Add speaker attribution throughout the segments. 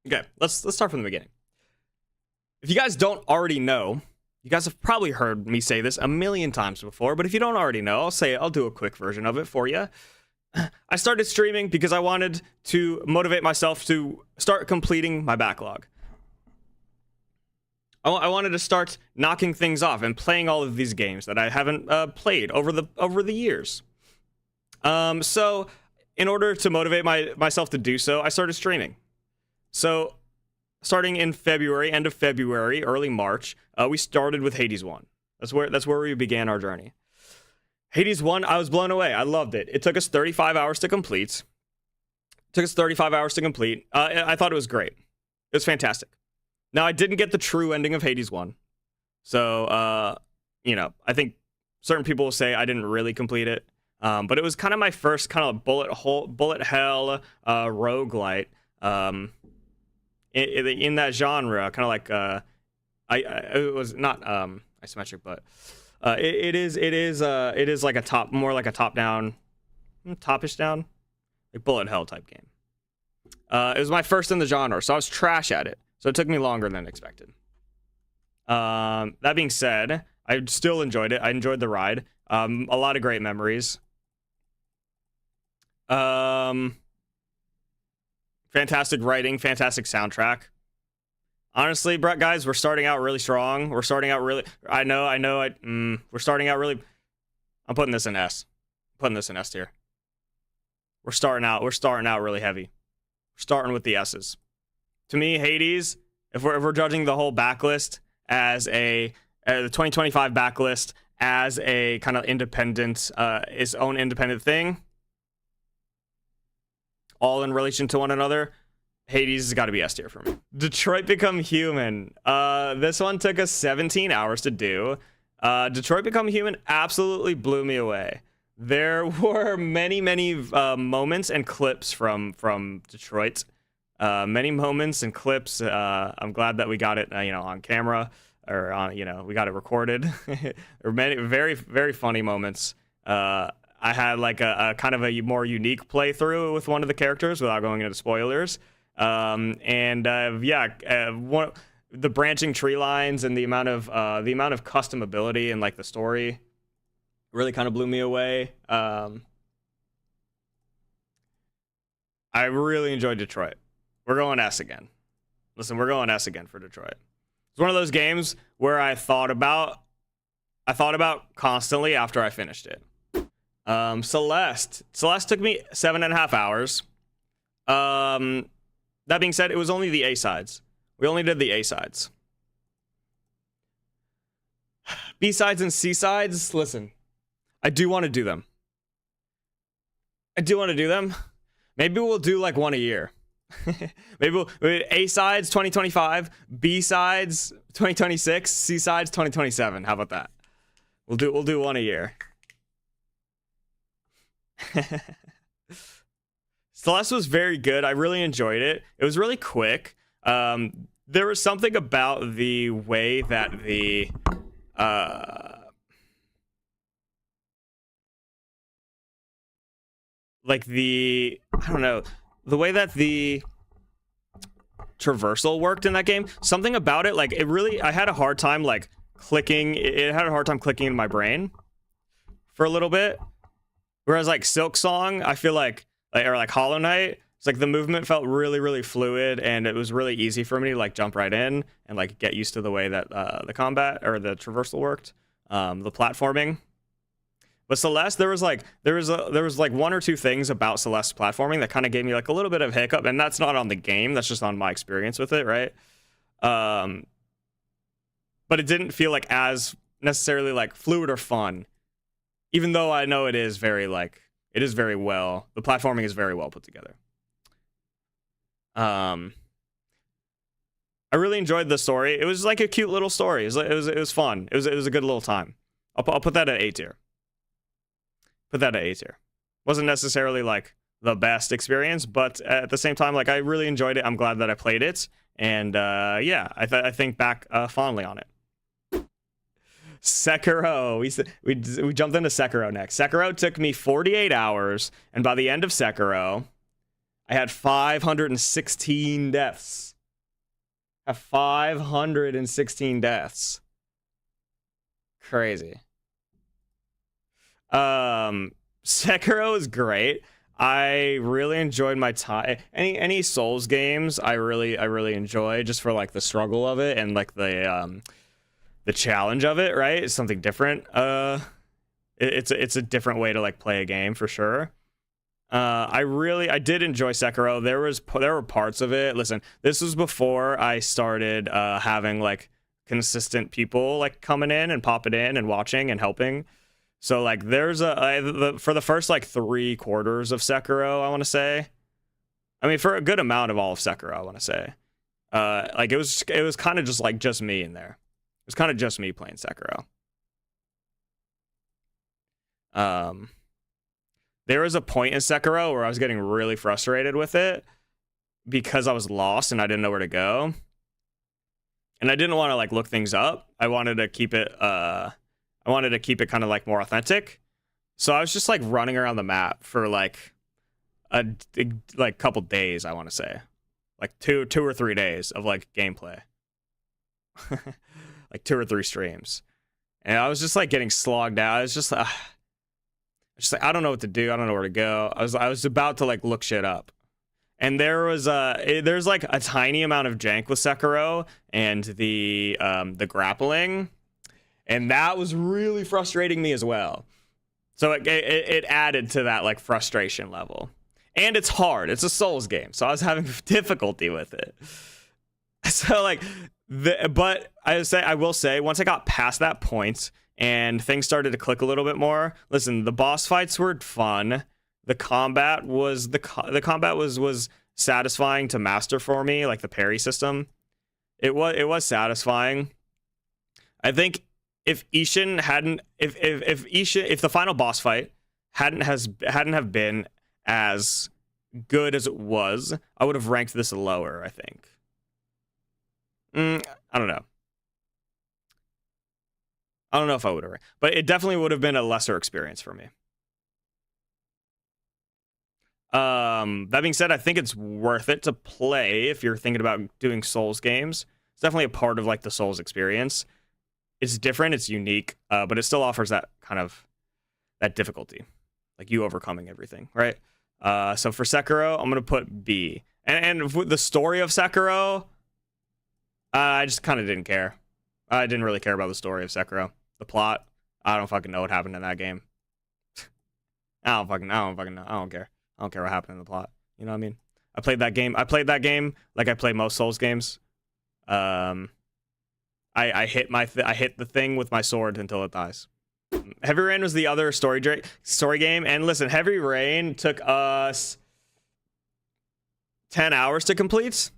Speaker 1: Okay, let's start from the beginning. If you guys don't already know, you guys have probably heard me say this a million times before, but if you don't already know, I'll do a quick version of it for you. I started streaming because I wanted to motivate myself to start completing my backlog. I wanted to start knocking things off and playing all of these games that I haven't played over the years. So in order to motivate myself to do so, I started streaming. So starting in February, end of February, early March, we started with Hades 1. That's where we began our journey. Hades 1, I was blown away. I loved it. It took us 35 hours to complete. I thought it was great. It was fantastic. Now, I didn't get the true ending of Hades 1. So, I think certain people will say I didn't really complete it. But it was kind of my first kind of bullet hell roguelite in that genre. Kind of like, it was not isometric, but it is like more like a topish down, like bullet hell type game. It was my first in the genre, so I was trash at it. So it took me longer than expected. That being said, I still enjoyed it. I enjoyed the ride. A lot of great memories. Fantastic writing, fantastic soundtrack. Honestly, guys, we're starting out really strong. We're starting out really. We're starting out really. I'm putting this in S. Tier. We're starting out really heavy. We're starting with the S's. To me, Hades, if we're judging the whole backlist as the 2025 backlist as a kind of independent, its own independent thing, all in relation to one another, Hades has got to be S tier for me. Detroit Become Human. This one took us 17 hours to do. Detroit Become Human absolutely blew me away. There were many moments and clips from Detroit. Many moments and clips. I'm glad that we got it, on camera, or on, we got it recorded. There were many very, very funny moments. I had like a kind of a more unique playthrough with one of the characters without going into spoilers. The branching tree lines and the amount of custom ability and like the story really kind of blew me away. I really enjoyed Detroit. We're going S again. Listen, we're going S again for Detroit. It's one of those games where I thought about constantly after I finished it. Celeste took me 7.5 hours. That being said, it was only the A-sides. We only did the A-sides. B-sides and C-sides, listen, I do want to do them. Maybe we'll do like one a year. Maybe we'll A-sides 2025, B-sides 2026, C-sides 2027. How about that? We'll do one a year. Celeste was very good. I really enjoyed it. It was really quick. There was something about the way that the the way that the traversal worked in that game. Something about it, like I had a hard time like clicking. It had a hard time clicking in my brain for a little bit. Whereas like Silksong, I feel like Hollow Knight, it's like the movement felt really, really fluid, and it was really easy for me to like jump right in and like get used to the way that the combat or the traversal worked, the platforming. But Celeste, there was like one or two things about Celeste platforming that kind of gave me like a little bit of hiccup, and that's not on the game, that's just on my experience with it, right? But it didn't feel like as necessarily like fluid or fun, even though I know it is very well. The platforming is very well put together. I really enjoyed the story. It was like a cute little story. It was fun. It was a good little time. I'll put that at A tier. Wasn't necessarily like the best experience, but at the same time, like I really enjoyed it. I'm glad that I played it, and I think back fondly on it. Sekiro. We jumped into Sekiro next. Sekiro took me 48 hours, and by the end of Sekiro, I had 516 deaths. have 516 deaths. Crazy. Sekiro is great. I really enjoyed my time. Any Souls games I really enjoy, just for like the struggle of it and like the challenge of it, right? It's something different. It's a different way to like play a game for sure. I did enjoy Sekiro. There were parts of it. Listen, this was before I started having like consistent people like coming in and popping in and watching and helping. So like there's for the first like 3/4 of Sekiro, I want to say. I mean, for a good amount of all of Sekiro, I want to say. Like it was kind of just me in there. It was kind of just me playing Sekiro. There was a point in Sekiro where I was getting really frustrated with it because I was lost and I didn't know where to go. And I didn't want to like look things up. I wanted to keep it kind of like more authentic. So I was just like running around the map for like a couple days, I want to say. Like two or 3 days of like gameplay. Like 2 or 3 streams. And I was just like getting slogged out. I was just like I don't know what to do. I don't know where to go. I was about to like look shit up. And there's like a tiny amount of jank with Sekiro and the grappling, and that was really frustrating me as well. So it added to that like frustration level. And it's hard. It's a Souls game, so I was having difficulty with it. So like but I will say once I got past that point and things started to click a little bit more. Listen, the boss fights were fun. The combat was satisfying to master for me, like the parry system. It was satisfying. I think if Ishin hadn't if the final boss fight hadn't have been as good as it was, I would have ranked this lower, I think. I don't know. I don't know if I would have, but it definitely would have been a lesser experience for me. That being said, I think it's worth it to play if you're thinking about doing Souls games. It's definitely a part of like the Souls experience. It's different, it's unique, but it still offers that kind of that difficulty, like you overcoming everything, right? So for Sekiro, I'm gonna put B. And the story of Sekiro, I just kind of didn't care. I didn't really care about the story of Sekiro. The plot, I don't fucking know what happened in that game. I don't know. I don't care. I don't care what happened in the plot. You know what I mean? I played that game like I play most Souls games. I hit the thing with my sword until it dies. Heavy Rain was the other story game, and listen, Heavy Rain took us 10 hours to complete.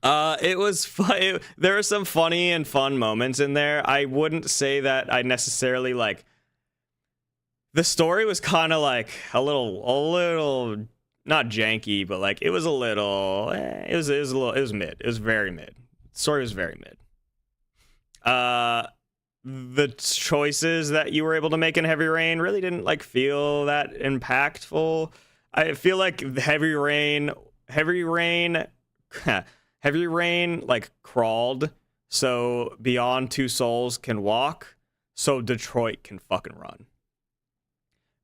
Speaker 1: It was fun. There are some funny and fun moments in there. I wouldn't say that I necessarily like. The story was kind of like a little not janky, but like it was a little. It was mid. It was very mid. The story was very mid. The choices that you were able to make in Heavy Rain really didn't like feel that impactful. I feel like Heavy Rain like crawled so Beyond Two Souls can walk, so Detroit can fucking run.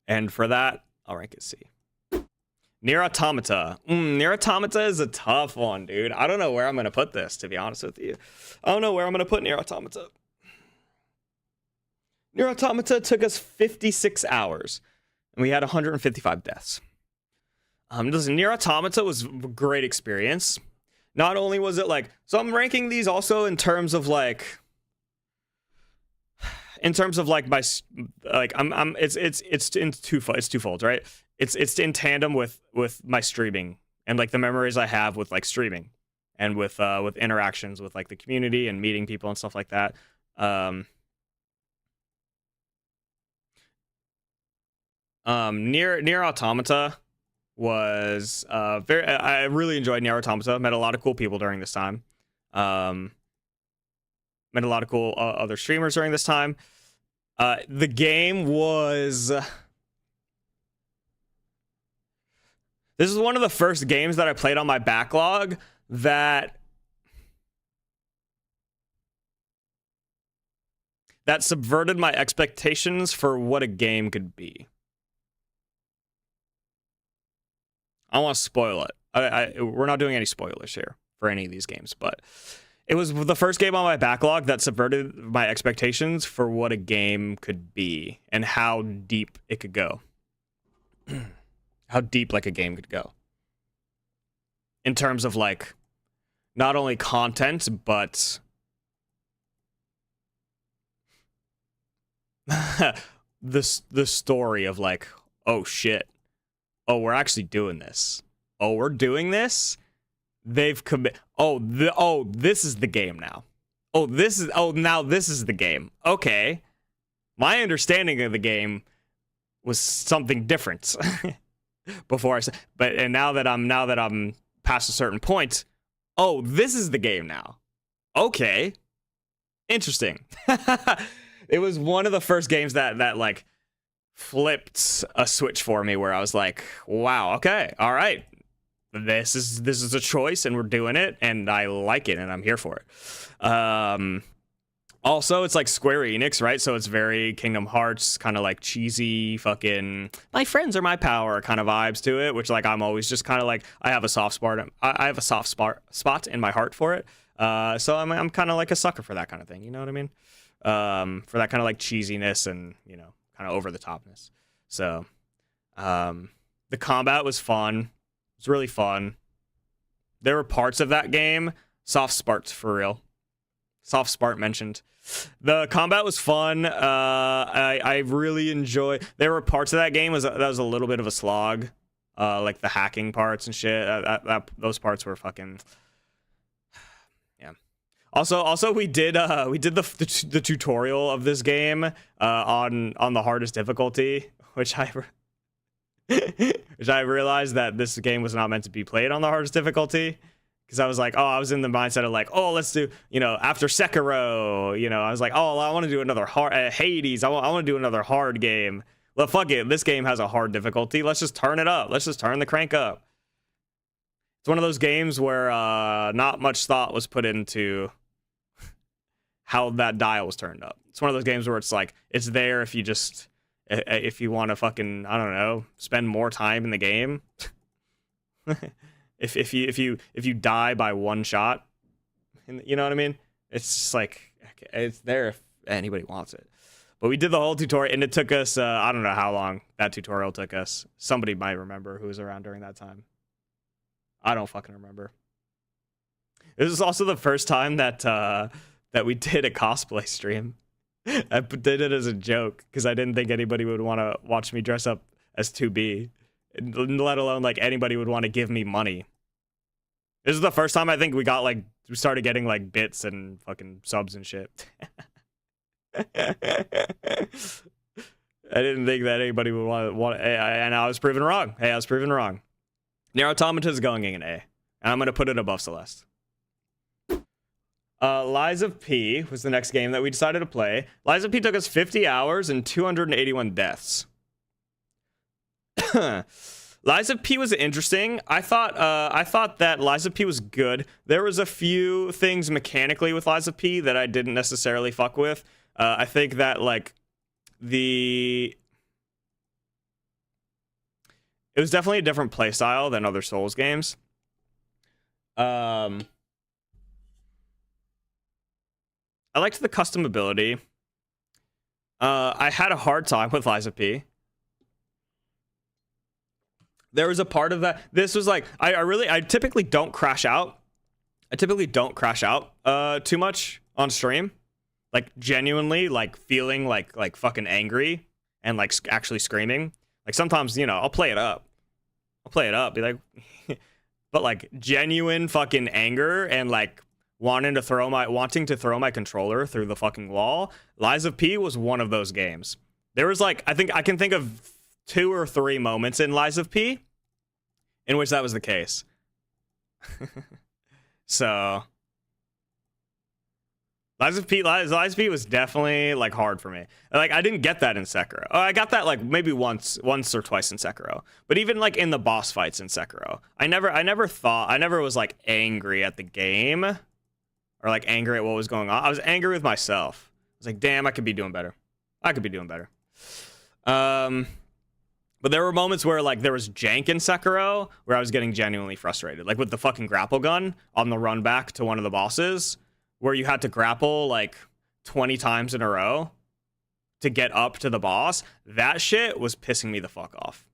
Speaker 1: And for that, I'll rank it C. NieR Automata. NieR Automata is a tough one, dude. I don't know where I'm going to put this, to be honest with you. I don't know where I'm going to put NieR Automata. NieR Automata took us 56 hours, and we had 155 deaths. Listen, NieR Automata was a great experience. Not only was it like, so I'm ranking these also in terms of like my like it's twofold, right? It's in tandem with my streaming and like the memories I have with like streaming and with interactions with like the community and meeting people and stuff like that. NieR Automata was I really enjoyed NieR Automata. Met a lot of cool people during this time. Met a lot of cool other streamers during this time. The game was... This is one of the first games that I played on my backlog that that subverted my expectations for what a game could be. I don't want to spoil it. We're not doing any spoilers here for any of these games, but it was the first game on my backlog that subverted my expectations for what a game could be and how deep it could go. How deep like a game could go. In terms of like not only content, but the story of like, oh shit. Oh, we're actually doing this. Oh, we're doing this. They've commit. Oh, this is the game now. Oh, now this is the game. Okay. My understanding of the game was something different before I said, and now that I'm past a certain point, oh, this is the game now. Okay. Interesting. It was one of the first games that like flipped a switch for me where I was like, wow, okay, all right. This is a choice and we're doing it and I like it and I'm here for it. Also, it's like Square Enix, right? So it's very Kingdom Hearts, kind of like cheesy fucking my friends are my power kind of vibes to it, which like I'm always just kind of like I have a soft spot. I have a soft spot in my heart for it. So I'm kind of like a sucker for that kind of thing. You know what I mean? For that kind of like cheesiness and, you know, kind of over the topness. So the combat was fun. It was really fun. There were parts of that game, soft sparts for real. Soft Spart mentioned. The combat was fun. I really enjoy. There were parts of that game that was a little bit of a slog, like the hacking parts and shit. Those parts were fucking. Yeah. Also, we did the tutorial of this game on the hardest difficulty, which I realized that this game was not meant to be played on the hardest difficulty. Because I was like, I was in the mindset of like, let's do, after Sekiro, I was like, I want to do another hard, Hades, I want to do another hard game. Well, fuck it, this game has a hard difficulty. Let's just turn it up. Let's just turn the crank up. It's one of those games where not much thought was put into how that dial was turned up. It's one of those games where it's like, it's there if you want to fucking, I don't know, spend more time in the game. If you die by one shot, you know what I mean? It's just like, it's there if anybody wants it. But we did the whole tutorial, and it took us, I don't know how long that tutorial took us. Somebody might remember who was around during that time. I don't fucking remember. This was also the first time that we did a cosplay stream. I did it as a joke, because I didn't think anybody would want to watch me dress up as 2B. Let alone like anybody would want to give me money. This is the first time I think we started getting like bits and fucking subs and shit. I didn't think that anybody would want and I was proven wrong. Hey, I was proven wrong. NieR Automata is going in A, and I'm gonna put it above Celeste. Lies of P was the next game that we decided to play. Lies of P took us 50 hours and 281 deaths. Lies of P was interesting. I thought that Lies of P was good. There was a few things mechanically with Lies of P that I didn't necessarily fuck with. I think that like it was definitely a different playstyle than other Souls games. I liked the customability. I had a hard time with Lies of P. There was a part of that. This was like, I typically don't crash out. I typically don't crash out too much on stream. Like genuinely like feeling like fucking angry and like actually screaming. Like sometimes, I'll play it up. Be like, but like genuine fucking anger and like wanting to throw my controller through the fucking wall. Lies of P was one of those games. There was like, I think I can think of 2 or 3 moments in Lies of P in which that was the case. So Lies of P was definitely like hard for me. Like I didn't get that in Sekiro. I got that like maybe once or twice in Sekiro. But even like in the boss fights in Sekiro, I never was like angry at the game or like angry at what was going on. I was angry with myself. was like, damn, I could be doing better. I could be doing better. But there were moments where like there was jank in Sekiro where I was getting genuinely frustrated. Like with the fucking grapple gun on the run back to one of the bosses where you had to grapple like 20 times in a row to get up to the boss. That shit was pissing me the fuck off.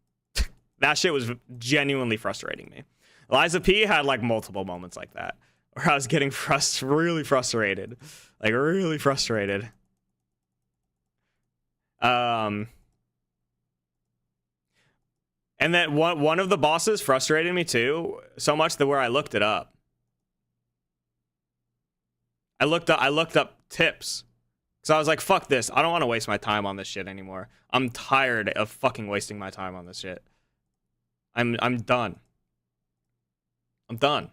Speaker 1: That shit was genuinely frustrating me. Liza P had like multiple moments like that where I was getting really frustrated. Like really frustrated. And then one of the bosses frustrated me too, so much that where I looked it up. I looked up tips. Because I was like, fuck this. I don't want to waste my time on this shit anymore. I'm tired of fucking wasting my time on this shit. I'm done. I'm done.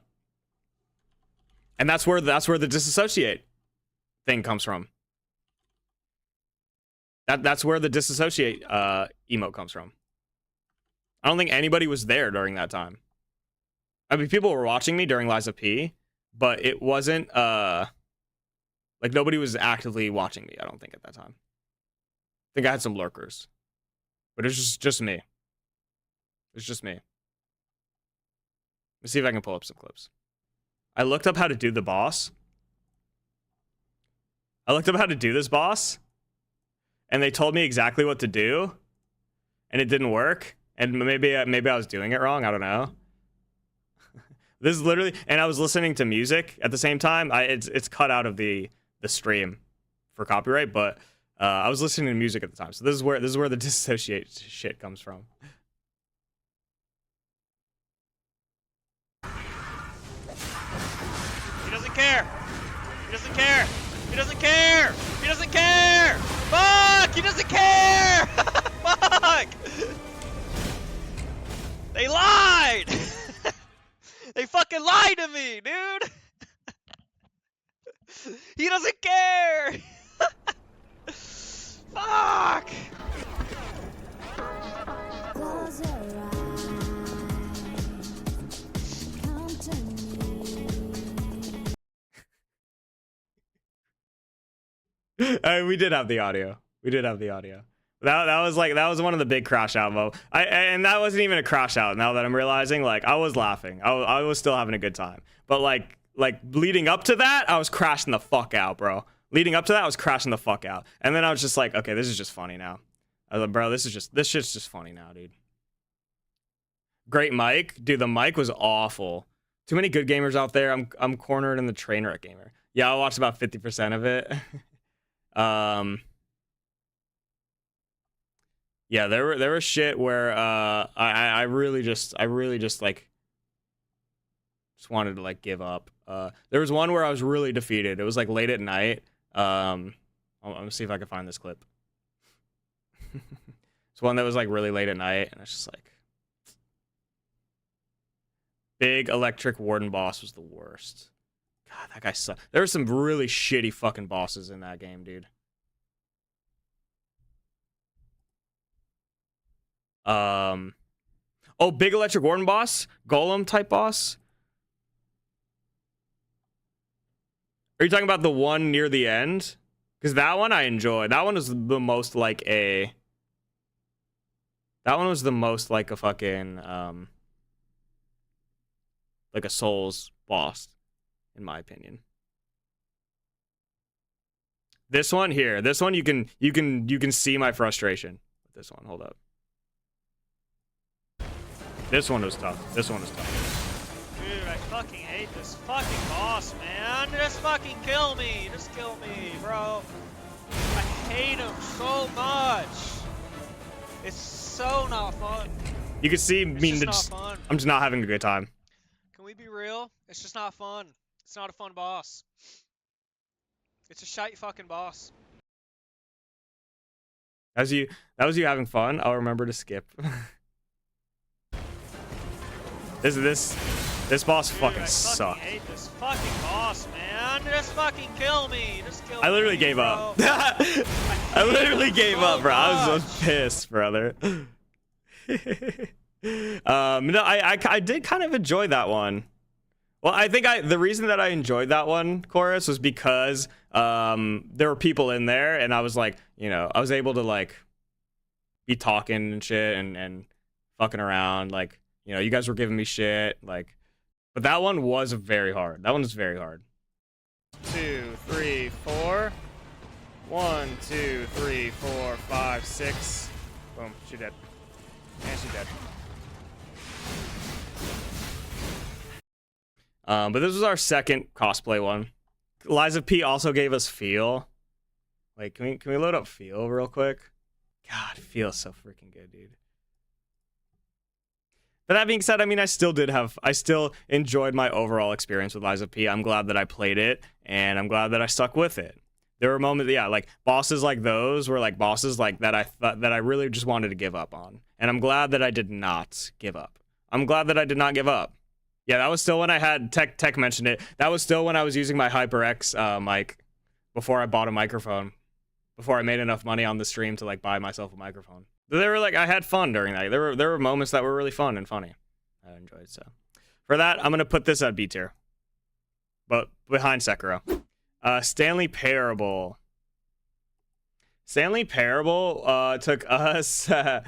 Speaker 1: And that's where the disassociate thing comes from. That's where the disassociate emote comes from. I don't think anybody was there during that time. I mean, people were watching me during Liza P, but it wasn't like nobody was actively watching me, I don't think, at that time. I think I had some lurkers. But it's just me. It's just me. Let's see if I can pull up some clips. I looked up how to do the boss. I looked up how to do this boss. And they told me exactly what to do. And it didn't work. And maybe I was doing it wrong. I don't know. This is literally, and I was listening to music at the same time. It's cut out of the stream for copyright, but I was listening to music at the time. So this is where the dissociate shit comes from.
Speaker 2: He doesn't care. He doesn't care. He doesn't care. He doesn't care. Fuck! He doesn't care. Fuck! They lied! They fucking lied to me, dude! He doesn't care! Fuck!
Speaker 1: We did have the audio. We did have the audio. That was one of the big crash out moments. And that wasn't even a crash out. Now that I'm realizing, like, I was laughing. I was still having a good time. But like leading up to that, I was crashing the fuck out, bro. Leading up to that, I was crashing the fuck out. And then I was just like, okay, this is just funny now. I was like, bro, this shit's just funny now, dude. Great mic, dude. The mic was awful. Too many good gamers out there. I'm cornered in the train wreck gamer. Yeah, I watched about 50% of it. Yeah, there was shit where I really just like wanted to like give up. There was one where I was really defeated. It was like late at night. I'm gonna see if I can find this clip. It's one that was like really late at night, and it's just like big electric warden boss was the worst. God, that guy sucked. There were some really shitty fucking bosses in that game, dude. Oh, big electric warden boss, golem type boss. Are you talking about the one near the end? Because that one I enjoyed. That one was the most like a. That one was the most like a fucking like a Souls boss, in my opinion. This one here, this one you can see my frustration with this one. Hold up. This one was tough. This one was tough.
Speaker 2: Dude, I fucking hate this fucking boss, man. Just fucking kill me. Just kill me, bro. I hate him so much. It's so not fun.
Speaker 1: You can see me. I'm just not having a good time.
Speaker 2: Can we be real? It's just not fun. It's not a fun boss. It's a shite fucking boss.
Speaker 1: That was you having fun. I'll remember to skip. This boss fucking sucked.
Speaker 2: I hate this fucking boss, man. Just fucking kill me. Just kill me.
Speaker 1: I literally gave up. I literally gave up, bro. I was so pissed, brother. No, I did kind of enjoy that one. Well, I think the reason that I enjoyed that one, Chorus, was because there were people in there, and I was like, you know, I was able to like be talking and shit and fucking around, like, you know, you guys were giving me shit, like, but that one was very hard. That one was very hard. 2, 3, 4. 1, 2, 3, 4, 5, 6. Boom, she dead. And she dead. But this was our second cosplay one. Liza P also gave us Feel. Like, can we load up Feel real quick? God, Feel's so freaking good, dude. But that being said, I mean, I still enjoyed my overall experience with Liza P. I'm glad that I played it, and I'm glad that I stuck with it. There were moments, yeah, like bosses like those were like bosses like that I thought that I really just wanted to give up on. And I'm glad that I did not give up. I'm glad that I did not give up. Yeah, that was still when I had Tech mentioned it. That was still when I was using my HyperX mic before I bought a microphone. Before I made enough money on the stream to like buy myself a microphone. They were like, I had fun during that. There were moments that were really fun and funny. I enjoyed, so. For that, I'm gonna put this at B tier. But behind Sekiro. Stanley Parable. Stanley Parable took us 8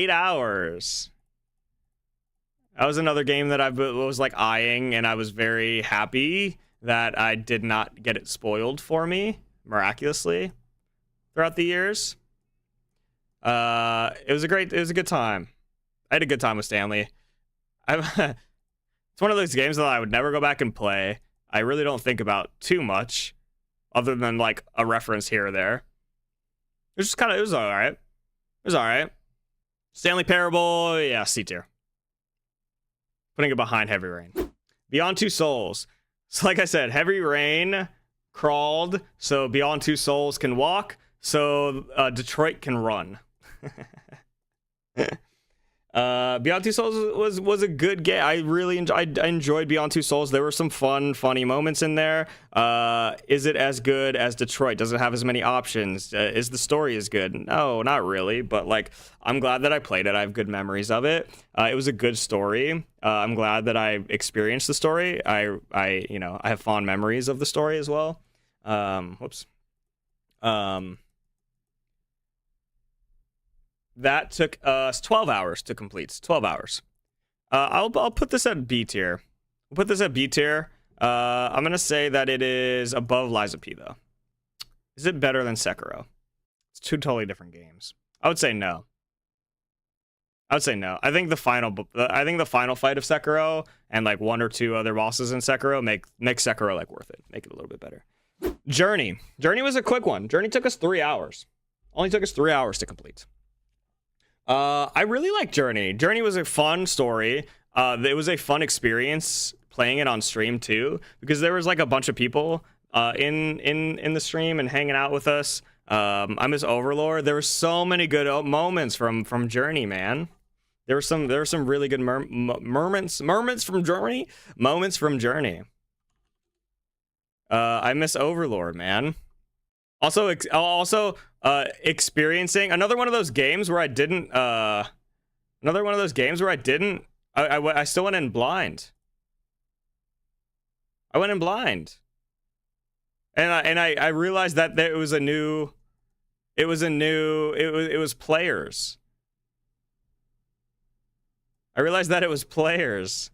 Speaker 1: hours. That was another game that I was like eyeing, and I was very happy that I did not get it spoiled for me miraculously throughout the years. It was a good time. I had a good time with Stanley. It's one of those games that I would never go back and play. I really don't think about too much, other than like a reference here or there. It was just it was all right. It was all right. Stanley Parable, yeah, C tier. Putting it behind Heavy Rain. Beyond Two Souls. So like I said, Heavy Rain crawled, so Beyond Two Souls can walk, so Detroit can run. Beyond Two Souls was a good game. I enjoyed Beyond Two Souls. There were some funny moments in there. Is it as good as Detroit? Does it have as many options? Is the story as good? No, not really. But like, I'm glad that I played it. I have good memories of it. It was a good story. I'm glad that I experienced the story. I have fond memories of the story as well. That took us 12 hours to complete. 12 hours. I'll put this at B tier. We'll put this at B tier. I'm going to say that it is above Liza P, though. Is it better than Sekiro? It's two totally different games. I would say no. I think the final fight of Sekiro and like one or two other bosses in Sekiro make Sekiro like worth it. Make it a little bit better. Journey. Journey was a quick one. Journey took us 3 hours. Only took us 3 hours to complete. I really like Journey. Journey was a fun story. It was a fun experience playing it on stream too, because there was like a bunch of people in the stream and hanging out with us. I miss Overlord. There were so many good moments from Journey, man. There were some really good moments from Journey. I miss Overlord, man. Also experiencing another one of those games where I still went in blind. I went in blind. And I realized that it was players. I realized that it was players.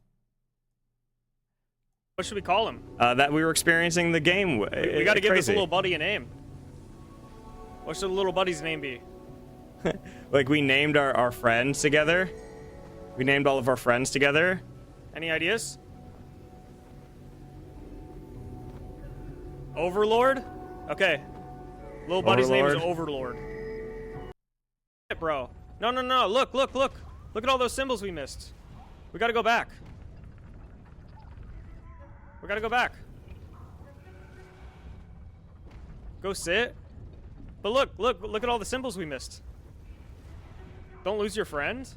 Speaker 3: What should we call him?
Speaker 1: That we were experiencing the game.
Speaker 3: We got to give this little buddy a name. What should the little buddy's name be?
Speaker 1: Like, we named our friends together. We named all of our friends together.
Speaker 3: Any ideas? Overlord? Okay. Little buddy's name is Overlord. Bro. No. Look. Look at all those symbols we missed. We gotta go back. Go sit. But look at all the symbols we missed. Don't lose your friend.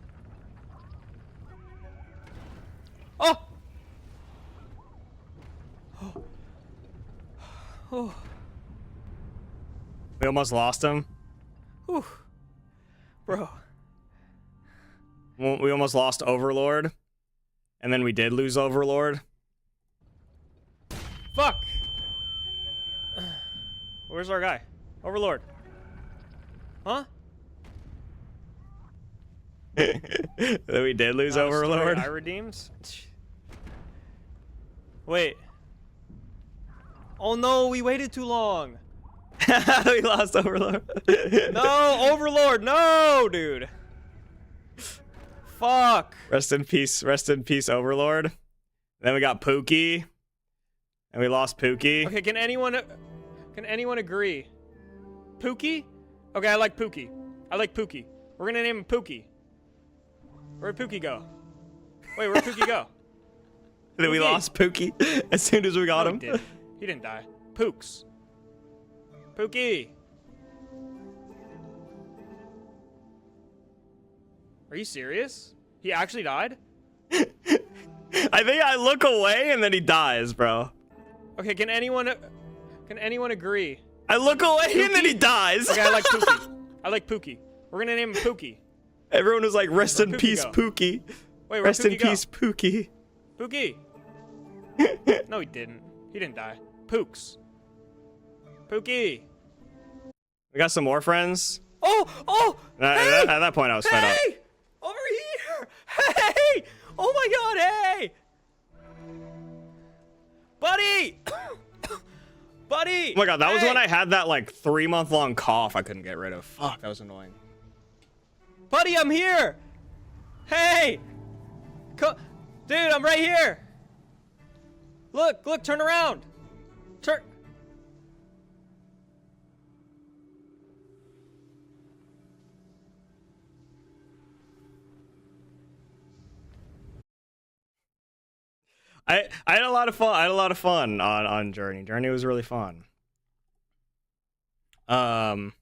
Speaker 3: Oh!
Speaker 1: Oh. We almost lost him.
Speaker 3: Whew. Bro.
Speaker 1: We almost lost Overlord. And then we did lose Overlord.
Speaker 3: Fuck! Where's our guy? Overlord. Huh?
Speaker 1: Then we did lose
Speaker 3: Not a story
Speaker 1: Overlord.
Speaker 3: I redeemed? Wait. Oh no, we waited too long.
Speaker 1: We lost Overlord.
Speaker 3: No, Overlord, no, dude. Fuck.
Speaker 1: Rest in peace, Overlord. Then we got Pookie. And we lost Pookie.
Speaker 3: Okay, can anyone agree? Pookie? Okay, I like Pookie. I like Pookie. We're gonna name him Pookie. Where'd Pookie go? Wait, where'd Pookie go?
Speaker 1: Then we lost Pookie as soon as we got
Speaker 3: No,
Speaker 1: him.
Speaker 3: He didn't die. Pooks. Pookie. Are you serious? He actually died?
Speaker 1: I think I look away and then he dies, bro.
Speaker 3: Okay, can anyone agree?
Speaker 1: I look away and then he dies.
Speaker 3: Okay, I like Pookie. I like Pookie. We're gonna name him Pookie.
Speaker 1: Everyone was like, rest in
Speaker 3: Where'd Pookie
Speaker 1: peace,
Speaker 3: go?
Speaker 1: Pookie.
Speaker 3: Wait, where'd
Speaker 1: Rest in
Speaker 3: Pookie go?
Speaker 1: peace, Pookie.
Speaker 3: Pookie. No, he didn't. He didn't die. Pooks. Pookie.
Speaker 1: We got some more friends.
Speaker 3: Oh!
Speaker 1: At that point, I was fed up.
Speaker 3: Hey! Over here! Hey! Oh my god, hey! Buddy! Buddy!
Speaker 1: Oh my god, that was
Speaker 3: Hey!
Speaker 1: when I had that like 3-month-long cough I couldn't get rid of. Fuck, that was annoying.
Speaker 3: Buddy, I'm here! Hey! Dude, I'm right here! Look, turn around! Turn...
Speaker 1: I had a lot of fun. I had a lot of fun on Journey. Journey was really fun. One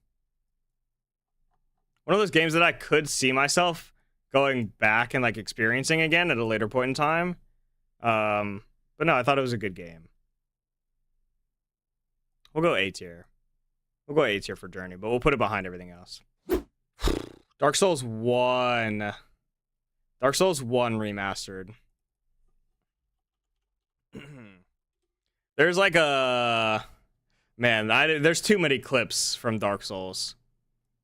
Speaker 1: of those games that I could see myself going back and like experiencing again at a later point in time. But no, I thought it was a good game. We'll go A tier. We'll go A tier for Journey, but we'll put it behind everything else. Dark Souls 1. Dark Souls 1 Remastered. There's like a... Man, there's too many clips from Dark Souls.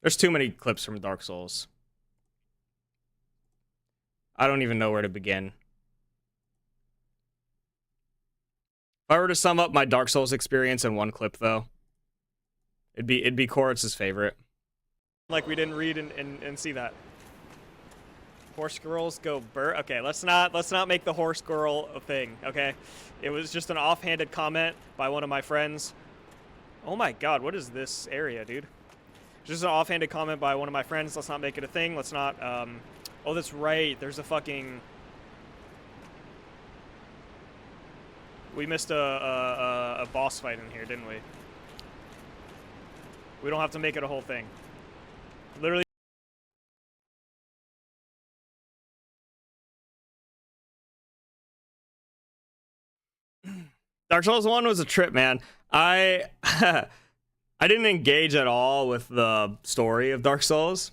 Speaker 1: There's too many clips from Dark Souls. I don't even know where to begin. If I were to sum up my Dark Souls experience in one clip, though, it'd be Koritz's favorite.
Speaker 3: Like we didn't read and see that. Horse girls go burr. Okay, let's not make the horse girl a thing. Okay, it was just an offhanded comment by one of my friends. Oh my god, what is this area, dude? Just an offhanded comment by one of my friends. Let's not make it a thing. Let's not. Oh, that's right. There's a fucking. We missed a boss fight in here, didn't we? We don't have to make it a whole thing. Literally.
Speaker 1: Dark Souls 1 was a trip, man. I didn't engage at all with the story of Dark Souls.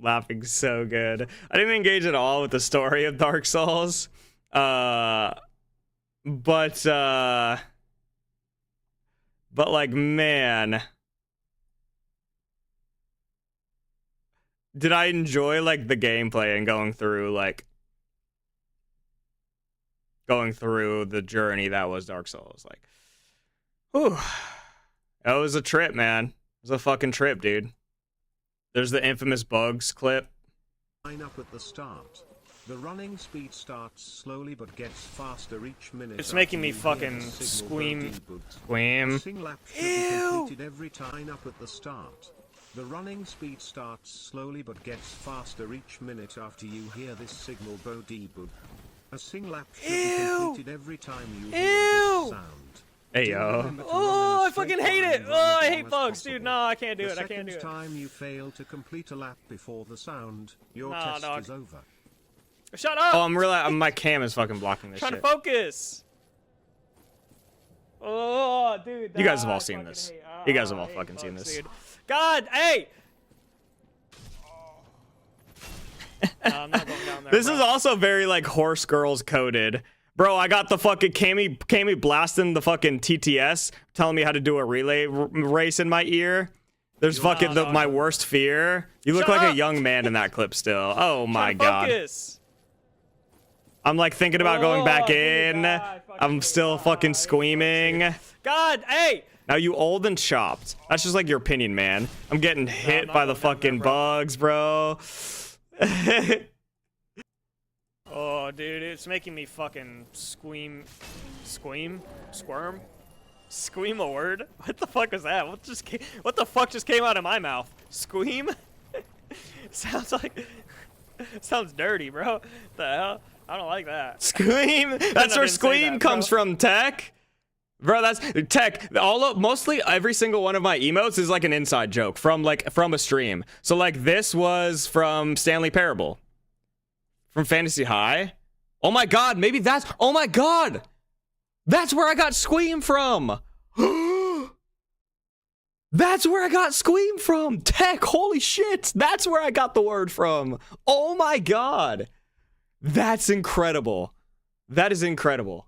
Speaker 1: Laughing so good. I didn't engage at all with the story of Dark Souls. But like, man, did I enjoy like the gameplay and going through the journey that was Dark Souls. Like, whew. That was a trip, man. It was a fucking trip, dude. There's the infamous bugs clip.
Speaker 4: Line up at the start. The running speed starts slowly but gets faster each minute.
Speaker 3: It's making me fucking squeam.
Speaker 1: Squeam.
Speaker 4: Sing lap should be completed every time up at the start. The running speed starts slowly but gets faster each minute after you hear this signal bo debug. A sing lap should be completed every time you hear this sound.
Speaker 1: Hey yo.
Speaker 3: Oh, I fucking hate it. Oh, I hate bugs, dude. No, I can't do it. I can't do
Speaker 4: The
Speaker 3: it.
Speaker 4: second time you fail to complete a lap before the sound, your
Speaker 3: Nah,
Speaker 4: test
Speaker 3: dog.
Speaker 4: is over.
Speaker 3: Shut up.
Speaker 1: Oh, my cam is fucking blocking this
Speaker 3: Trying
Speaker 1: shit.
Speaker 3: to focus. Oh, dude.
Speaker 1: You guys have
Speaker 3: nah,
Speaker 1: all
Speaker 3: I
Speaker 1: seen
Speaker 3: fucking
Speaker 1: this.
Speaker 3: hate-
Speaker 1: You guys have
Speaker 3: I
Speaker 1: all
Speaker 3: hate
Speaker 1: fucking seen
Speaker 3: bugs,
Speaker 1: this.
Speaker 3: dude. God, hey. No, I'm not going down there.
Speaker 1: This
Speaker 3: bro.
Speaker 1: is also very like horse girls coded. Bro, I got the fucking Cammy blasting the fucking TTS, telling me how to do a relay race in my ear. There's fucking my worst fear. You look
Speaker 3: Shut
Speaker 1: like
Speaker 3: up.
Speaker 1: a young man in that clip still. Oh my
Speaker 3: Try to
Speaker 1: god.
Speaker 3: focus.
Speaker 1: I'm like thinking about going back
Speaker 3: Oh, dude,
Speaker 1: in.
Speaker 3: God,
Speaker 1: I'm still fucking screaming.
Speaker 3: God, hey!
Speaker 1: Now you old and chopped. That's just like your opinion, man. I'm getting hit
Speaker 3: not
Speaker 1: by the
Speaker 3: going down there,
Speaker 1: fucking
Speaker 3: bro.
Speaker 1: bugs, bro.
Speaker 3: Oh, dude, it's making me fucking squirm? Squeam a word? What the fuck was that? What the fuck just came out of my mouth? Squeam? Sounds dirty, bro. What the hell? I don't like that.
Speaker 1: Squeam. That's
Speaker 3: I
Speaker 1: where
Speaker 3: didn't say
Speaker 1: squeam
Speaker 3: that,
Speaker 1: comes
Speaker 3: bro.
Speaker 1: from, Tech. Bro, that's Tech. Mostly every single one of my emotes is like an inside joke from a stream. So like this was from Stanley Parable. From Fantasy High. Oh my god, maybe that's oh my god. That's where I got squeam from. That's where I got squeam from. Tech, holy shit. That's where I got the word from. Oh my god. That's incredible. That is incredible.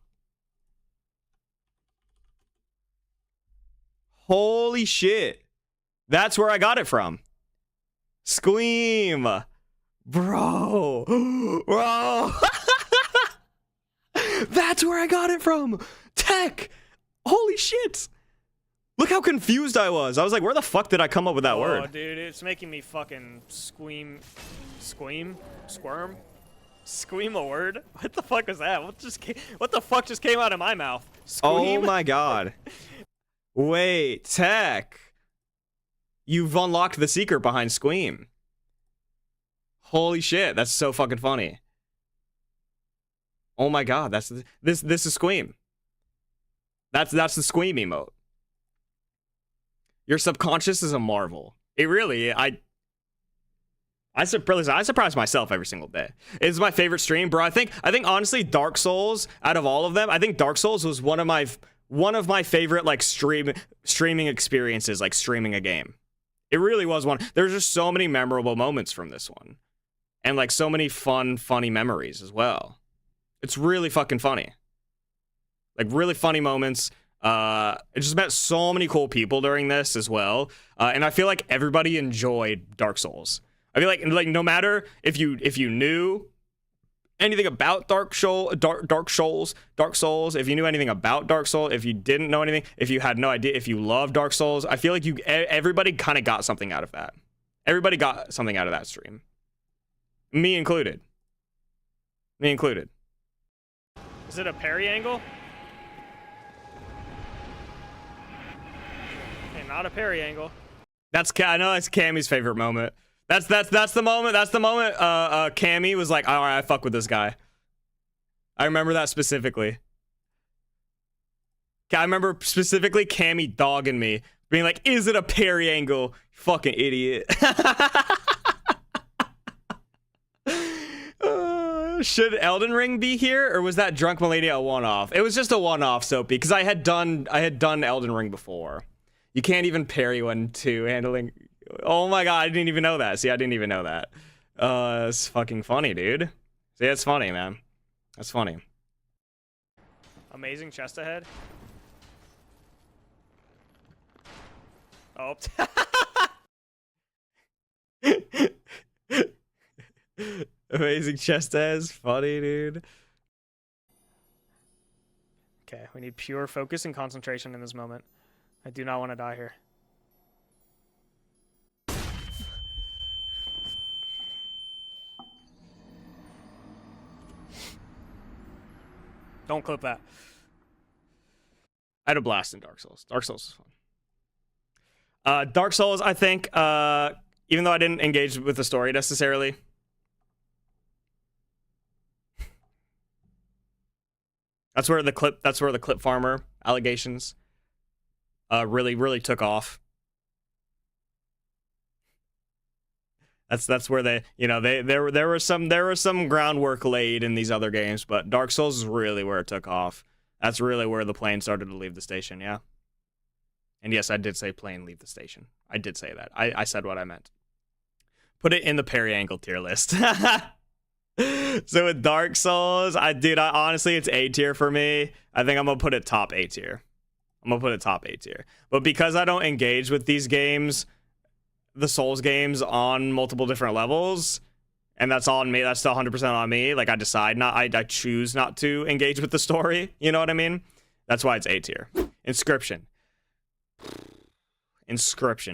Speaker 1: Holy shit. That's where I got it from. Squeam. Bro. Bro. That's where I got it from. Tech. Holy shit. Look how confused I was. I was like, where the fuck did I come up with that
Speaker 3: Oh,
Speaker 1: word?
Speaker 3: dude, it's making me fucking squirm? Squeam a word? What the fuck was that? What the fuck just came out of my mouth? Squeam?
Speaker 1: Oh my god. Wait, Tech. You've unlocked the secret behind Squeam. Holy shit, that's so fucking funny. Oh my god, this is Squeam. That's the Squeam emote. Your subconscious is a marvel. It really, I surprise myself every single day. It's my favorite stream, bro. I think honestly, Dark Souls, out of all of them, I think Dark Souls was one of my favorite like streaming experiences, like streaming a game. It really was one. There's just so many memorable moments from this one. And like so many funny memories as well. It's really fucking funny. Like really funny moments. I just met so many cool people during this as well. And I feel like everybody enjoyed Dark Souls. I feel like no matter if you knew anything about Dark Souls, if you knew anything about Dark Souls, if you didn't know anything, if you had no idea, if you love Dark Souls, I feel like everybody kind of got something out of that. Everybody got something out of that stream. Me included.
Speaker 3: Is it a parry angle? Okay, not a parry angle.
Speaker 1: I know that's Cammy's favorite moment. That's the moment. That's the moment. Cammy was like, "All right, I fuck with this guy." I remember that specifically. I remember specifically Cammy dogging me, being like, "Is it a parry angle? Fucking idiot." Should Elden Ring be here, or was that Drunk Millennia a one-off? It was just a one-off, Soapy, because I had done Elden Ring before. You can't even parry when two-handling. Oh my god, I didn't even know that. See, I didn't even know that. It's fucking funny, dude. See, it's funny, man. That's funny.
Speaker 3: Amazing chest ahead. Oh.
Speaker 1: Amazing chest as funny, dude.
Speaker 3: Okay, we need pure focus and concentration in this moment. I do not want to die here. Don't clip that.
Speaker 1: I had a blast in Dark Souls. Dark Souls is fun. Dark Souls, I think, even though I didn't engage with the story necessarily, that's where the clip farmer allegations really took off. That's where there was some groundwork laid in these other games, but Dark Souls is really where it took off. That's really where the plane started to leave the station, yeah. And yes, I did say plane leave the station. I did say that. I said what I meant. Put it in the periangle tier list. So with Dark Souls, honestly, it's A tier for me. I think I'm gonna put it top A tier. But because I don't engage with these games, the Souls games, on multiple different levels, and that's all on me, that's still 100% on me. Like, I choose not to engage with the story. You know what I mean? That's why it's A tier. Inscryption,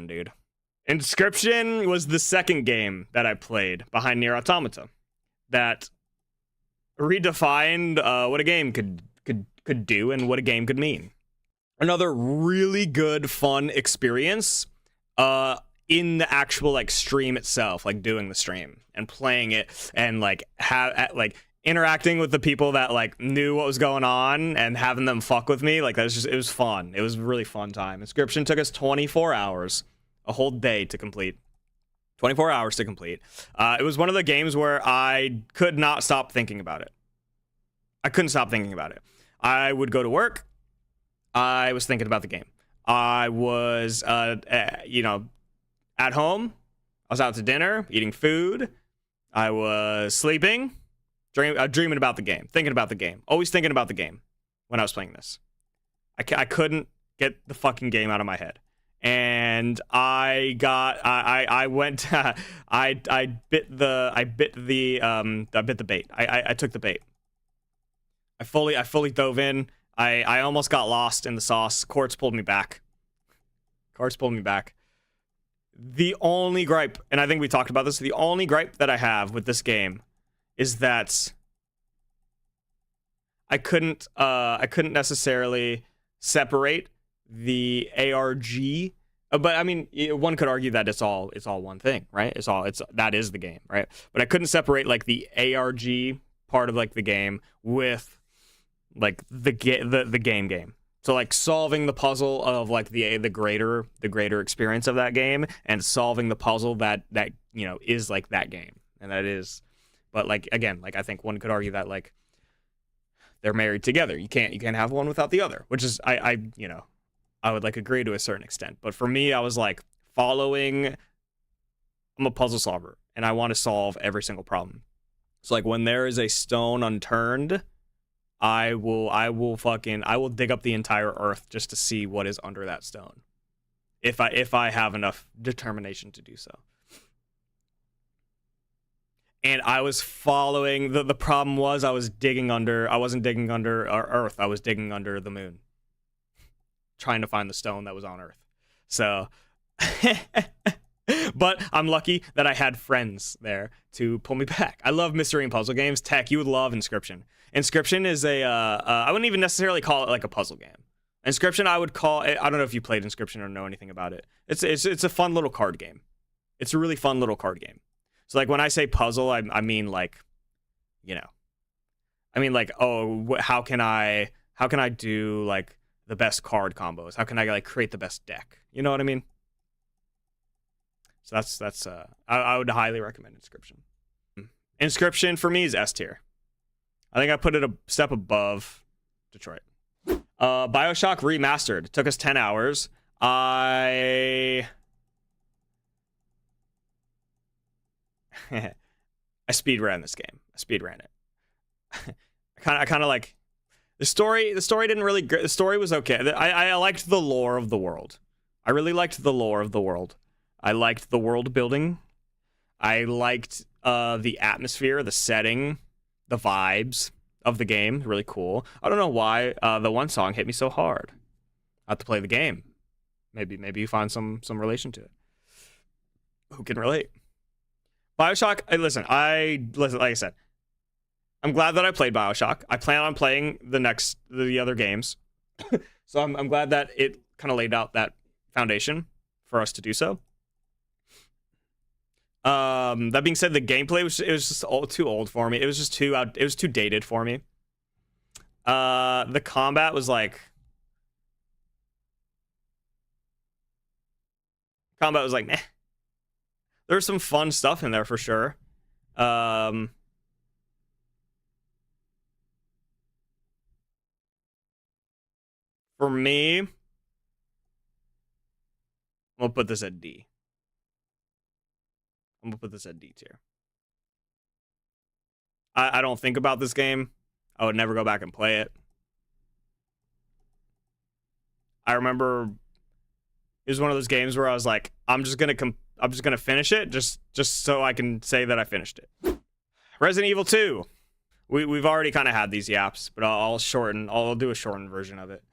Speaker 1: dude. Inscryption was the second game that I played behind NieR Automata that redefined what a game could do and what a game could mean. Another really good, fun experience in the actual like stream itself, like doing the stream and playing it and like interacting with the people that like knew what was going on and having them fuck with me. Like, it was fun. It was a really fun time. Inscryption took us 24 hours, a whole day to complete. 24 hours to complete. It was one of the games where I could not stop thinking about it. I couldn't stop thinking about it. I would go to work. I was thinking about the game. I was, at home. I was out to dinner, eating food. I was sleeping, dreaming about the game, thinking about the game. Always thinking about the game when I was playing this. I couldn't get the fucking game out of my head. And I bit the bait. I took the bait. I fully dove in. I almost got lost in the sauce. Courts pulled me back. The only gripe, and I think we talked about this, the only gripe that I have with this game is that I couldn't necessarily separate the ARG, but I mean, one could argue that it's all one thing, right? That is the game, right? But I couldn't separate like the ARG part of like the game with like the game. So like solving the puzzle of like the greater experience of that game and solving the puzzle that is like that game, and that is, but like again, like I think one could argue that like they're married together. You can't have one without the other, which is I would like agree to a certain extent. But for me, I was like I'm a puzzle solver and I want to solve every single problem. So like when there is a stone unturned, I will dig up the entire earth just to see what is under that stone. If I have enough determination to do so. And I was following the problem was I wasn't digging under Earth, I was digging under the moon. Trying to find the stone that was on Earth. So but I'm lucky that I had friends there to pull me back. I love mystery and puzzle games. Tech, you would love Inscryption. Inscryption is I wouldn't even necessarily call it like a puzzle game. Inscryption, I would call it, I don't know if you played Inscryption or know anything about it. It's a fun little card game. It's a really fun little card game. So like when I say puzzle, I mean like, how can I do like the best card combos? How can I like create the best deck? You know what I mean? So that's I would highly recommend Inscryption. Inscryption for me is S tier. I think I put it a step above Detroit. Bioshock Remastered. It took us 10 hours. I speedran this game. I speedran it. I kind of like the story. The story didn't really. The story was okay. I liked the lore of the world. I really liked the lore of the world. I liked the world building. I liked the atmosphere, the setting, the vibes of the game. Really cool. I don't know why the one song hit me so hard. I have to play the game. Maybe you find some relation to it. Who can relate? Bioshock. Listen. Like I said, I'm glad that I played Bioshock. I plan on playing the other games. So I'm glad that it kind of laid out that foundation for us to do so. That being said, the gameplay was just too old for me. It was just it was too dated for me. The combat was like meh. There's some fun stuff in there for sure. For me, I'm gonna put this at D. I'm gonna put this at D tier. I don't think about this game. I would never go back and play it. I remember it was one of those games where I was like, I'm just gonna finish it just so I can say that I finished it. Resident Evil 2. We've already kind of had these yaps, but I'll do a shortened version of it.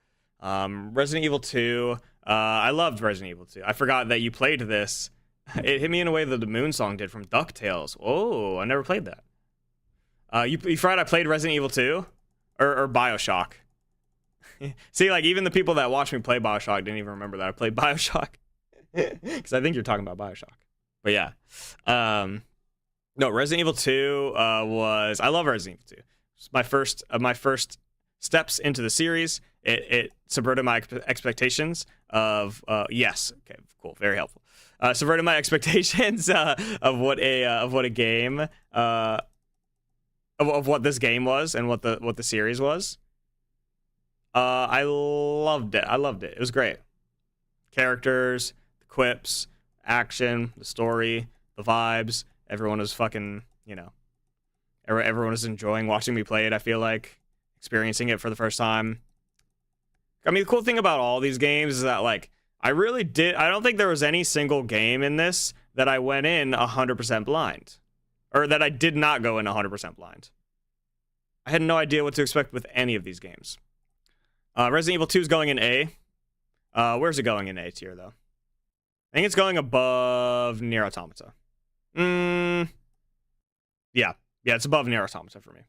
Speaker 1: Resident Evil 2. I loved Resident Evil 2. I forgot that you played this. It hit me in a way that the Moon Song did from DuckTales. Oh, I never played that. You forgot I played Resident Evil 2? Or Bioshock. See, like, even the people that watched me play Bioshock didn't even remember that I played Bioshock. Because I think you're talking about Bioshock. But yeah. No, Resident Evil 2 I love Resident Evil 2. It's my first steps into the series. It subverted my expectations of yes. Okay, cool, very helpful. Subverted my expectations of what a game of what this game was and what the series was. I loved it. It was great. Characters, the quips, action, the story, the vibes. Everyone was fucking, everyone was enjoying watching me play it, I feel like. Experiencing it for the first time. I mean, the cool thing about all these games is that, like, I don't think there was any single game in this that I went in 100% blind. Or that I did not go in 100% blind. I had no idea what to expect with any of these games. Resident Evil 2 is going in A. Where's it going in A tier, though? I think it's going above NieR Automata. Yeah, it's above NieR Automata for me.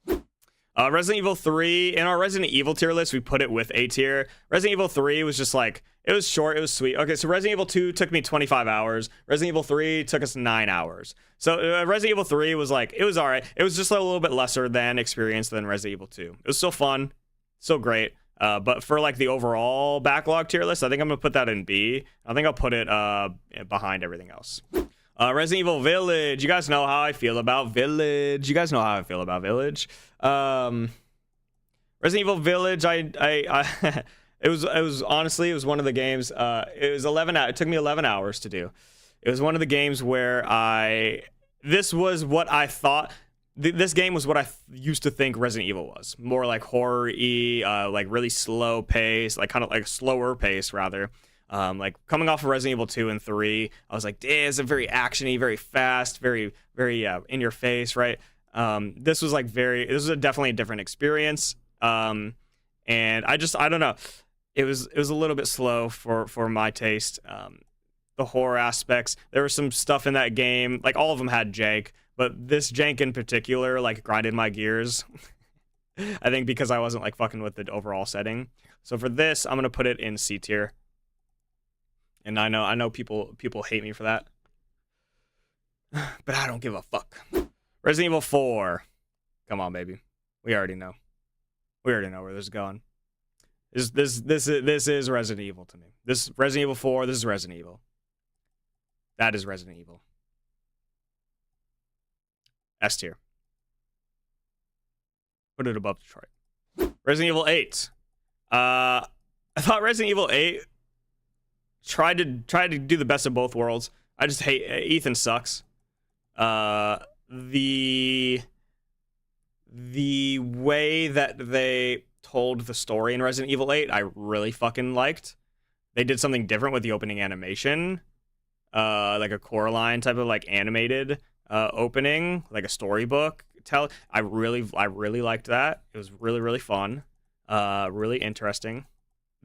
Speaker 1: Resident Evil 3, in our Resident Evil tier list, we put it with A tier. Resident Evil 3 was just like, it was short, it was sweet. Okay, so Resident Evil 2 took me 25 hours. Resident Evil 3 took us 9 hours. So Resident Evil 3 was like, it was alright. It was just a little bit lesser than experience than Resident Evil 2. It was still fun, still great. But for like the overall backlog tier list, I think I'm gonna put that in B. I think I'll put it behind everything else. Resident Evil Village. You guys know how I feel about Village. Resident Evil Village. It was honestly, it was one of the games. It took me 11 hours to do. It was one of the games where this was what I thought. This game was what I used to think Resident Evil was. More like horror-y, like really slow pace, like kind of like slower pace rather. Like coming off of Resident Evil 2 and 3, I was like, it's a very actiony, very fast, very in your face, right? This was definitely a different experience. And I don't know. It was a little bit slow for my taste. The horror aspects, there was some stuff in that game, like all of them had jank, but this jank in particular, like, grinded my gears. I think because I wasn't like fucking with the overall setting. So for this, I'm gonna put it in C tier. And I know people hate me for that. But I don't give a fuck. Resident Evil 4. Come on, baby. We already know. Where this is going. This is Resident Evil to me. This Resident Evil 4, this is Resident Evil. That is Resident Evil. S tier. Put it above Detroit. Resident Evil 8. I thought Resident Evil 8 tried to do the best of both worlds. I just hate Ethan sucks. The way that they told the story in Resident Evil 8, I really fucking liked. They did something different with the opening animation. Like a Coraline type of like animated opening, like a storybook I really liked that. It was really fun. Really interesting.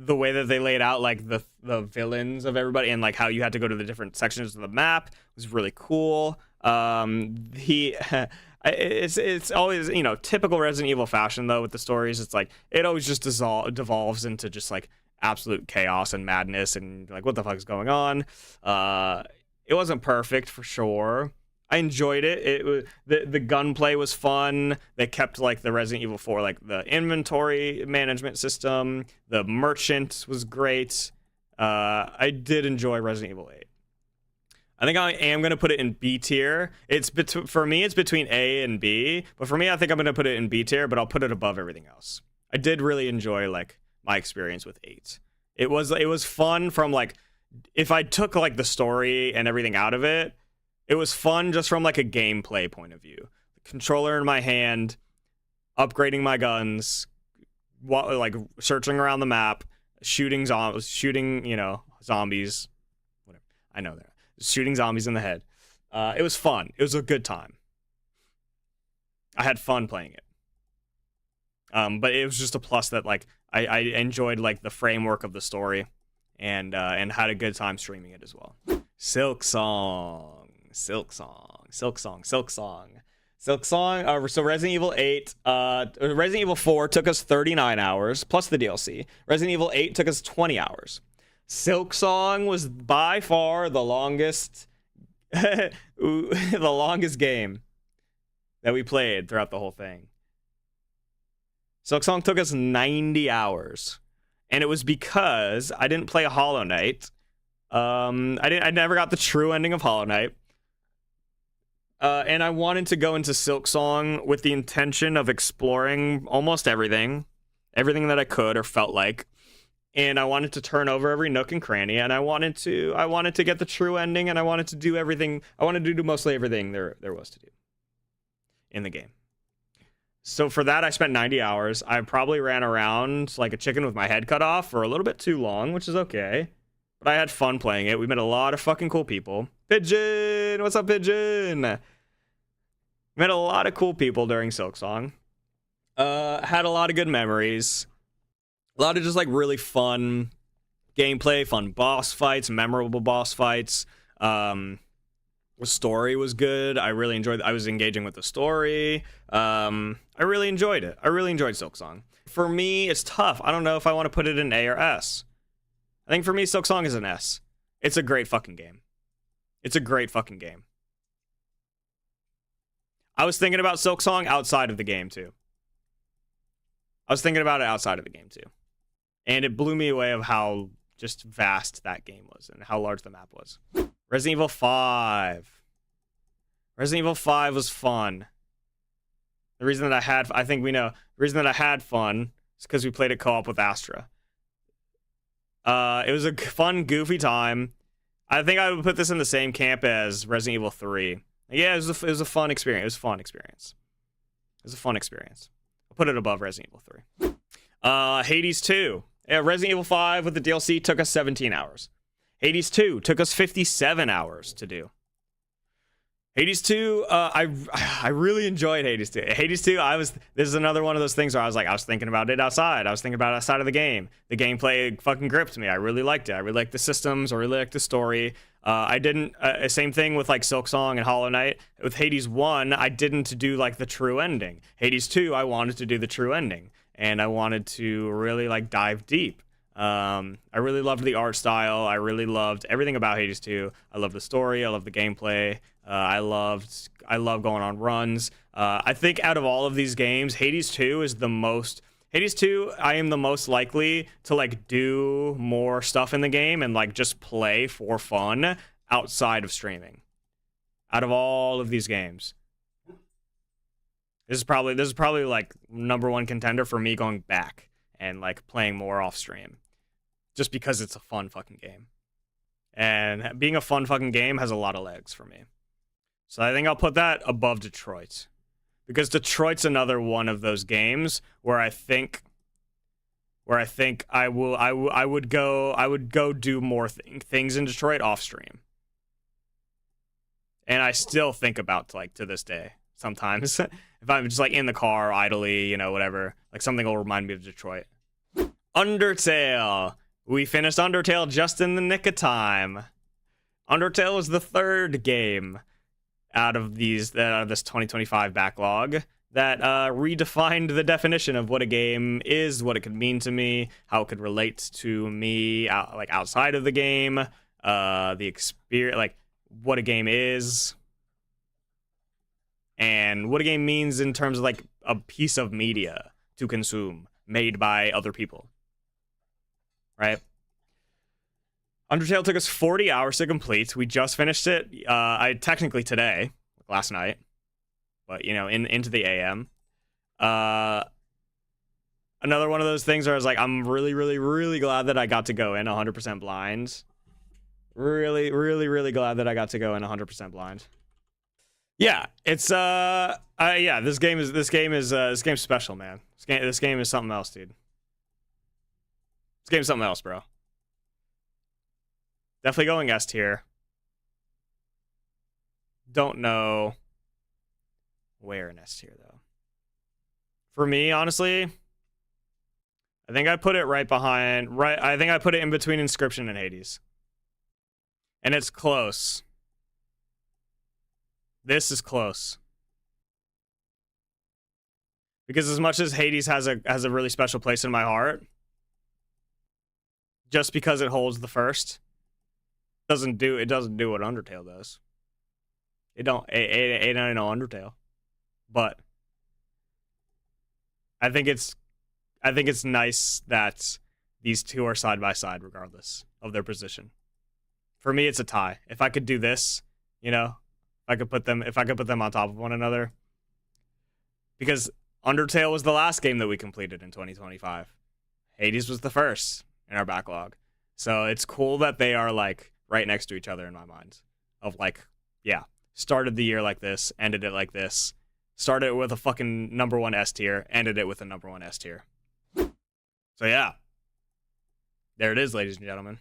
Speaker 1: The way that they laid out like the villains of everybody and like how you had to go to the different sections of the map was really cool. It's always, typical Resident Evil fashion though with the stories. It's like it always just devolves into just like absolute chaos and madness and like what the fuck is going on. It wasn't perfect for sure. I enjoyed it. It was the gunplay was fun. They kept like the Resident Evil 4, like the inventory management system. The merchant was great. I did enjoy Resident Evil 8. I think I am gonna put it in B tier. For me, it's between A and B. But for me, I think I'm gonna put it in B tier. But I'll put it above everything else. I did really enjoy like my experience with 8. It was fun from like if I took like the story and everything out of it. It was fun just from like a gameplay point of view. Controller in my hand, upgrading my guns, like searching around the map, shooting zombies, whatever. I know that. Shooting zombies in the head. It was fun. It was a good time. I had fun playing it. But it was just a plus that like I enjoyed like the framework of the story, and had a good time streaming it as well. Silksong. So Resident Evil 8, Resident Evil 4 took us 39 hours plus the DLC. Resident Evil 8 took us 20 hours. Silksong was by far the longest the longest game that we played throughout the whole thing. Silksong took us 90 hours, and it was because I didn't play Hollow Knight. I never got the true ending of Hollow Knight. And I wanted to go into Silksong with the intention of exploring almost everything that I could or felt like. And I wanted to turn over every nook and cranny, and I wanted to get the true ending, and I wanted to do everything. I wanted to do mostly everything there was to do in the game. So for that, I spent 90 hours. I probably ran around like a chicken with my head cut off for a little bit too long, which is okay. But I had fun playing it. We met a lot of fucking cool people. Pigeon! What's up, Pigeon? Met a lot of cool people during Silksong. Had a lot of good memories. A lot of just like really fun gameplay, fun boss fights, memorable boss fights. The story was good. I really enjoyed it. I was engaging with the story. I really enjoyed it. I really enjoyed Silksong. For me, it's tough. I don't know if I want to put it in A or S. I think for me, Silksong is an S. It's a great fucking game. It's a great fucking game. I was thinking about Silksong outside of the game, too. I was thinking about it outside of the game, too. And it blew me away of how just vast that game was and how large the map was. Resident Evil 5. Resident Evil 5 was fun. The reason that the reason that I had fun is because we played it co-op with Astra. It was a fun, goofy time. I think I would put this in the same camp as Resident Evil 3. Yeah, it was a fun experience. It was a fun experience. I'll put it above Resident Evil 3. Hades 2. Yeah, Resident Evil 5 with the DLC took us 17 hours. Hades 2 took us 57 hours to do. Hades 2, I really enjoyed Hades 2. Hades 2, this is another one of those things where I was thinking about it outside. I was thinking about it outside of the game. The gameplay fucking gripped me. I really liked it. I really liked the systems. I really liked the story. Same thing with like Silksong and Hollow Knight. With Hades 1, I didn't do like the true ending. Hades 2, I wanted to do the true ending. And I wanted to really like dive deep. I really loved the art style. I really loved everything about Hades 2. I love the story. I love the gameplay. I love going on runs. I think out of all of these games, Hades 2, I am the most likely to like do more stuff in the game and like just play for fun outside of streaming. Out of all of these games. This is probably like number one contender for me going back and like playing more off stream. Just because it's a fun fucking game. And being a fun fucking game has a lot of legs for me. So I think I'll put that above Detroit. Because Detroit's another one of those games where I think I would go do more things in Detroit off stream. And I still think about like to this day sometimes if I'm just like in the car idly, whatever, like something will remind me of Detroit. Undertale. We finished Undertale just in the nick of time. Undertale was the third game out of this 2025 backlog that redefined the definition of what a game is, what it could mean to me, how it could relate to me like outside of the game, the experience, like what a game is, and what a game means in terms of like a piece of media to consume made by other people. Right? Undertale took us 40 hours to complete. We just finished it. I technically today, last night, but into the AM. Another one of those things where I was like, I'm really, really, really glad that I got to go in 100% blind. really glad that I got to go in 100% blind. Yeah, it's yeah, this game is special, man. This game is something else, dude. This game's something else, bro. Definitely going S tier. Don't know where in S tier though. For me, honestly, I think I put it right behind. I think I put it in between Inscryption and Hades, and it's close. This is close. Because as much as Hades has a really special place in my heart, just because it holds the first, doesn't do what Undertale does. It ain't no Undertale. But I think it's nice that these two are side by side regardless of their position. For me, it's a tie. If I could do this, you know, if I could put them on top of one another, because Undertale was the last game that we completed in 2025. Hades was the first in our backlog. So it's cool that they are like right next to each other in my mind. Of like, yeah, started the year like this, ended it like this. Started it with a fucking #1 S tier, ended it with a #1 S tier. So yeah. There it is, ladies and gentlemen.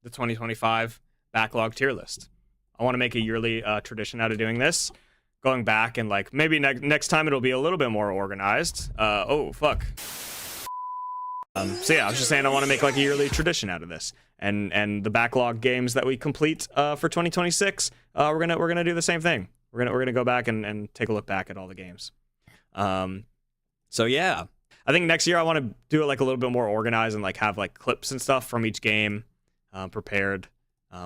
Speaker 1: The 2025 backlog tier list. I want to make a yearly tradition out of doing this. Going back and like maybe next time it'll be a little bit more organized. Oh fuck. So yeah, I was just saying I want to make like a yearly tradition out of this, and the backlog games that we complete for 2026, we're gonna do the same thing. We're gonna go back and take a look back at all the games. So yeah, I think next year I want to do it like a little bit more organized and like have like clips and stuff from each game prepared.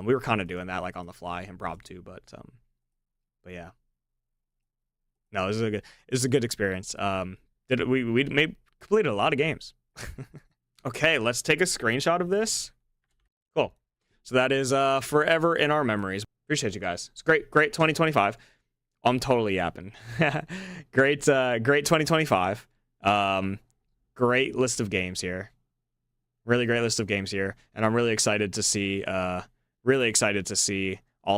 Speaker 1: We were kind of doing that like on the fly, improv too, but yeah. No, this is a good experience. We completed a lot of games. Okay, let's take a screenshot of this. Cool. So that is forever in our memories. Appreciate you guys. It's great 2025. I'm totally yapping. great 2025. Great list of games here. Really great list of games here, and I'm really excited to see all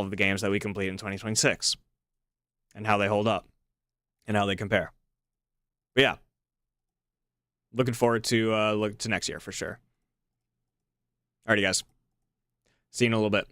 Speaker 1: of the games that we complete in 2026 and how they hold up. And how they compare. But yeah, looking forward to next year for sure. Alrighty, guys. See you in a little bit.